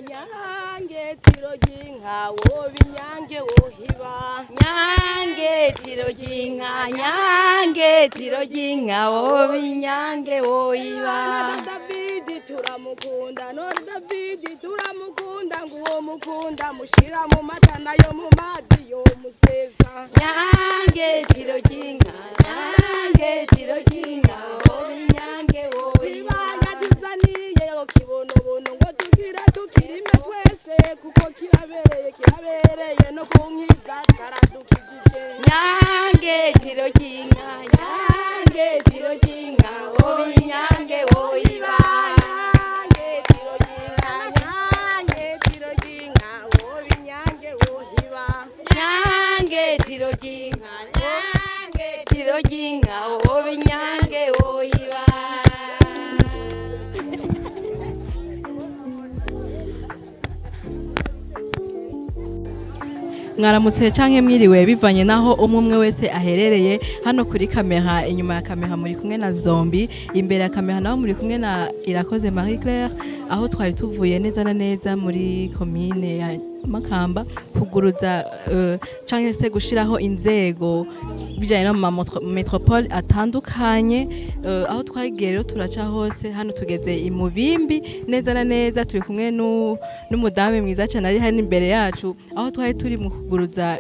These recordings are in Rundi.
nyange tirojinka wobi nyange wohiba nyange tirojinka wobi nyange wohiba Davidi turamukunda no Davidi turamukunda nguwo mukunda mushira mu mata nayo mu mazi yo musesa nyange tirojinka wobi nyange wohiba Tizaniye kibono bono ngo tugira tukirime twese kuko kirabereye no kunkiza karadukijije nyange tirojinka wobi nyange wohiba nyange tirojinka wobi nyange wohiba nyange tirojinka wobi nyange wohiba mwaramutse canke mwiriwe bivanye naho umwe wese aherereye hano kuri kamera. Inyuma ya kamera muri kumwe na Zombi, imbere ya kamera naho muri kumwe na Irakoze Marie Claire, aho twari tuvuye neza na neza muri komine ya Makamba kuguruza canke se gushiraho inzego bijanye no mu metropole atandukanye. Aho twagiye rero turaca hose, hano tugeze i Mubimbi neza na neza, turi kumwe n'umudamu mwiza cyane ari hano imbere yacu, aho twari turi mu kuguruza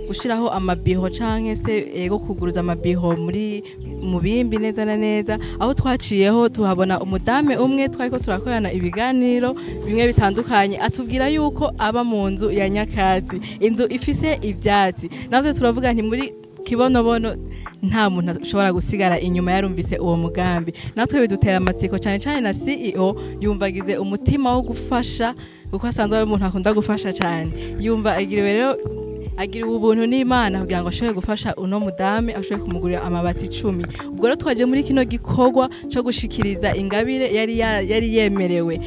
gushiraho amabiho canke se ego kuguruza amabiho muri Mubimbi neza na neza, aho twaciyeho tuhabona umudame umwe twariko turakorana ibiganiro bimwe bitandukanye, atubwira yuko aba mu nzu ya nyakatsi, inzu ifise ivyatsi. Natwe turavuga nti muri kibonobono nta muntu ashobora gusigara inyuma yarumvise uwo mugambi. Natwe bidutera amatsiko cyane cyane na CEO yumvagize umutima wo gufasha, kuko asanzwe ari umuntu akunda gufasha cyane. Yumva agiriwe rero agira ubuntu n'Imana kugira ngo ashobore gufasha uno mudame, ashobore kumugurira amabati 10. Ubwo rero twaje muri kino gikorwa cyo gushikiriza ingabire yari yemerewe.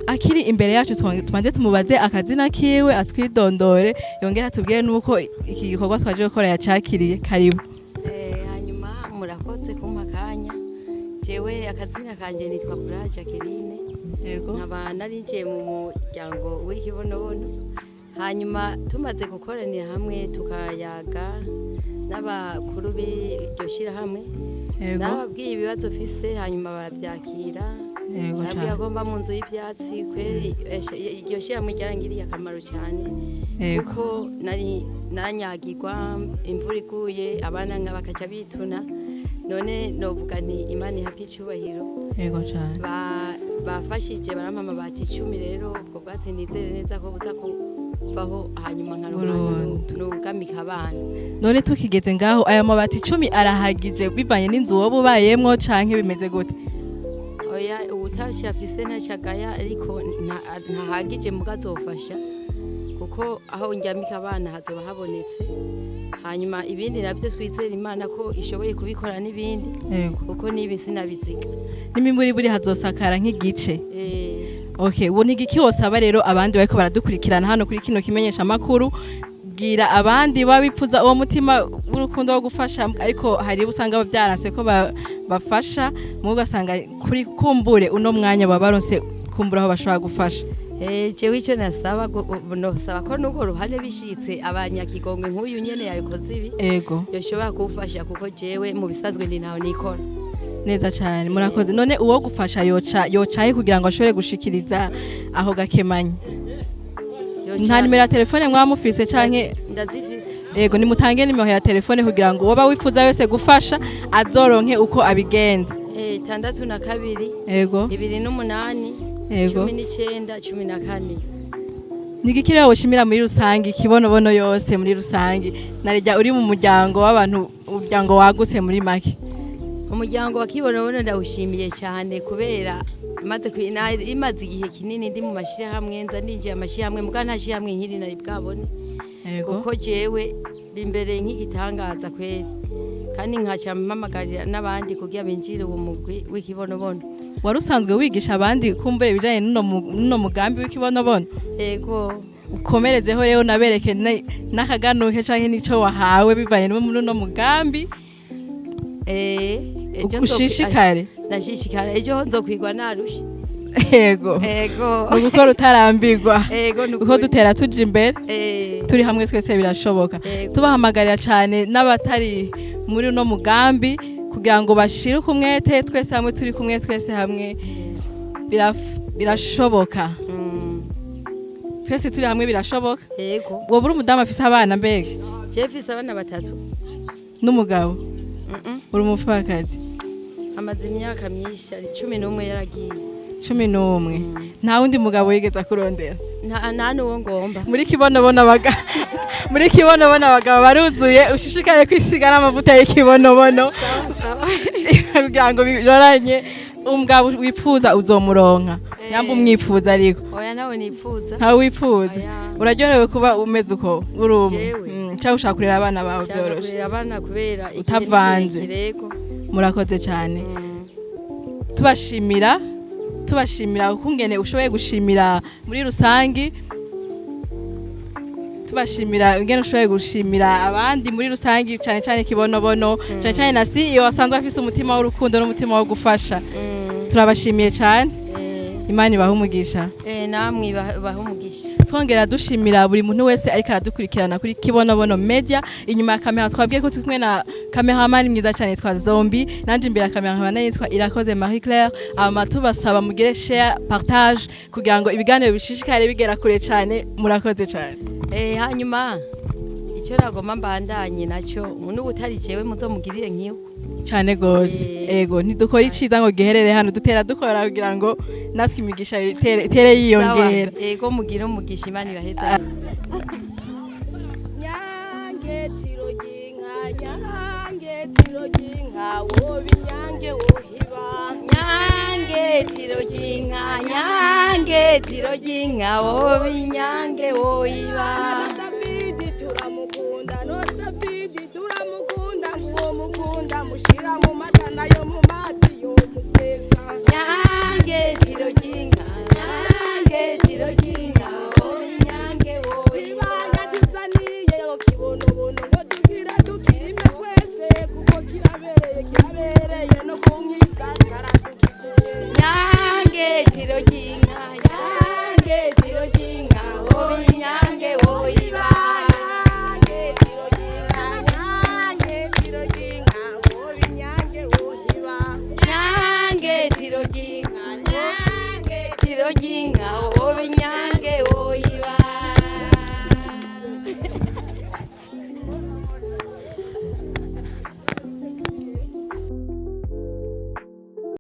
Akiri imbere yacu tumanze tumubaze akazina kiwe, atwidondore, yongera atubwire nuko iki gikorwa twaje gukora yacakiriye. Karibu. Hanyuma murakoze kumpa kanya. Jewe akazina kanje nitwa Furaha Jacqueline. Yego. Nkaba narinjiye mu muryango w'ikibonobono. Hanyuma tumaze gukoranira hamwe tukayaga n'abakuru b'iryo shirahamwe, nababwiye ibibazo mfise, hanyuma baravyakira. Nabwiye agomba mu nzu y'ivyatsi, kweri iryo shirahamwe ryarangiriye akamaro cyane, kuko naranyagirwa, imvura iguye abana bakaca bituna. None novuga nti Imana ihabwe icyubahiro. Yego cyane. Bafashije barampa amabati 10 rero, ubwo bwatsi nizere neza ko buza kuvaho, hanyuma nugamika abana. None tukigeze ngaho, aya mabati 10 arahagije bivanye n'inzu wowe ubayemwo canke bimeze gute? Oya, ubutashi afise ntacagaya, ariko ntahagije mugazofasha, kuko aho njyamika abana hazoba habonetse. Hanyuma ibindi nabyo twizera Imana ko ishoboye kubikora n'ibindi, kuko nibi sinabiziga. N'imimburi hazosakara nk'igice. Okay, ubu ni igiki wosaba rero abandi bariko baradukurikirana hano kuri kino kimenyesha makuru? Bwira abandi babipfuza uwo mutima w'urukundo wo gufasha, ariko hari usanga byaranse ko bafasha, mu ugasanga kuri kumbure uno mwanya babaronse kumbura aho bashobora gufasha. Jewe icyo nasaba ko nuko ruhande bishitse abanyakigongwe nk'uyu nyene yabikoze ibi, yoshobora kufasha, kuko jewe mu bisanzwe ndi naho nikora neza cyane. Murakoze. None uwo gufasha yocaye kugira ngo ashobore gushikiriza aho gakemanyi? Nta nimero ya telefone mwamufise canke? Ndazifise. Yego, nimutange nimero ya telefone kugira ngo woba wifuza wese gufasha azoronke uko abigenza. 62 yego 28 19 14. Nigiki rero woshimira muri rusangi ikibonobono yose muri rusangi, narijya uri mu muryango w'abantu, umuryango wagutse muri make? Umuryango wa kibonobono ndawushimiye cyane, kubera imaze igihe kinini ndi mu mashirahamwe, nza ndinjiye amashirahamwe, muga nta shirahamwe nkiri nari bwabone, kuko jewe bimbere nk'igitangaza kweri, kandi nkaca mpamagarira n'abandi kugira binjire uwo mugwi w'ikibonobono. Wari usanzwe wigisha abandi kumbure bijanye n'uno mugambi w'ikibonobono? Yego. Ukomerezeho rero nabereke n'akaganuke canke nico wahawe bivanye n'uno mugambi. Ejo ushishikare. Ndashishikara, ejo nzokwigwa narushe. yego ego ni ugukora utarambirwa ego kuko dutera tuja imbere turi hamwe twese birashoboka tubahamagarira cyane n'abatari muri uno mugambi kugira ngo bashire umwete twese hamwe turi kumwe twese hamwe birashoboka twese turi hamwe birashoboka yego wowe uri umudamu afise abana mbega je mfise abana 3 n'umugabo uri umupfakazi amaze imyaka myinshi 11 yaragiye 11 nta wundi mugabo yigeze akurondera nta nuwo ngomba muri kibonobono abagabo baruzuye ushishikare kwisiga n'amavuta y'ikibonobono kugira ngo biroranye umugabo wifuza uzomuronka nyamba umwifuza ariko oya nawe nifuza ntawe wifuza uraryohewe kuba umeze uko uri umwe cyangwa ushaka kurera abana bawe byoroshe kurera abana kubera utavanze murakoze cyane tubashimira ukungene ushoboye gushimira muri rusangi tubashimira ingene ushoboye gushimira abandi muri rusangi cyane cyane kibonobono cyane cyane na CEO asanzwe afise umutima w'urukundo n'umutima wo gufasha turabashimiye cyane Imana ibahe umugisha namwe bahe umugisha twongera dushimira buri muntu wese ariko aradukurikirana kuri Kibonobono Media inyuma ya kamera twabwiye ko turi kumwe na cameraman mwiza cyane twa Zombi nanje imbere ya cameraman yitwa Irakoze Marie Claire tubasaba mugire share partage kugira ngo ibiganiro bishishikare bigera kure cyane murakoze cyane hanyuma icyo ragoma mbandanye nacyo umuntu utari jewe muzomugirire nkiyo cyane gose ego ntidukora iciza ngo giherere hano dukora kugira ngo natwe imigisha tere yiyongera ego mugire umugisha Imana ibaheza nyange tiroginka wo binyange wohiba nyange tiroginka wo binyange wohiba